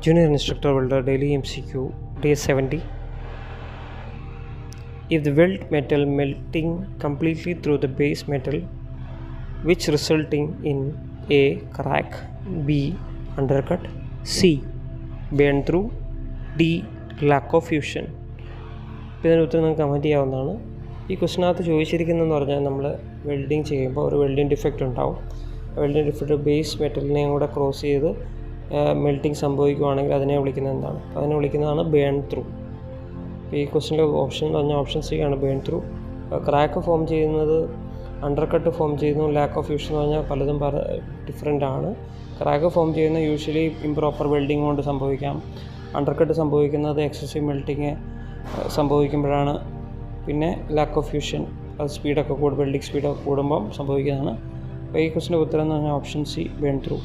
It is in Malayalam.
Junior Instructor Welder Daily MCQ Day 70. If the weld metal melting completely through the base metal, which resulting in A. crack, B. undercut, C. burn through, D. lack of fusion. ഇതിന് ഉത്തരം നമുക്ക് കമൻറ്റ് ചെയ്യാവുന്നതാണ്. ഈ ക്വസ്റ്റിനകത്ത് ചോദിച്ചിരിക്കുന്നതെന്ന് പറഞ്ഞാൽ നമ്മൾ വെൽഡിങ് ചെയ്യുമ്പോൾ ഒരു വെൽഡിങ് ഡിഫക്റ്റ് ഉണ്ടാവും. വെൽഡിങ് ഡിഫക്റ്റ് ബേസ് മെറ്റലിനെയും കൂടെ ക്രോസ് ചെയ്ത് മെൽറ്റിംഗ് സംഭവിക്കുകയാണെങ്കിൽ അതിനെ വിളിക്കുന്നത് എന്താണ്? അതിനെ വിളിക്കുന്നതാണ് ബേൺ ത്രൂ. ഈ ക്വസ്റ്റിൻ്റെ ഓപ്ഷൻ എന്ന് പറഞ്ഞാൽ ഓപ്ഷൻ സി ആണ് ബേൺ ത്രൂ. ക്രാക്ക് ഫോം ചെയ്യുന്നത്, അണ്ടർകട്ട് ഫോം ചെയ്യുന്നു, ലാക്ക് ഓഫ് ഫ്യൂഷൻ എന്ന് പറഞ്ഞാൽ പലതും ഡിഫറെൻ്റ് ആണ്. ക്രാക്ക് ഫോം ചെയ്യുന്ന യൂഷ്വലി ഇംപ്രോപ്പർ വെൽഡിങ് കൊണ്ട് സംഭവിക്കാം. അണ്ടർകട്ട് സംഭവിക്കുന്നത് എക്സസീവ് മെൽറ്റിങ് സംഭവിക്കുമ്പോഴാണ്. പിന്നെ ലാക്ക് ഓഫ് ഫ്യൂഷൻ, അത് സ്പീഡൊക്കെ വെൽഡിങ് സ്പീഡൊക്കെ കൂടുമ്പം സംഭവിക്കുന്നതാണ്. അപ്പോൾ ഈ ക്വസ്റ്റിൻ്റെ ഉത്തരം എന്ന് പറഞ്ഞാൽ ഓപ്ഷൻ സി ബേൺ ത്രൂ.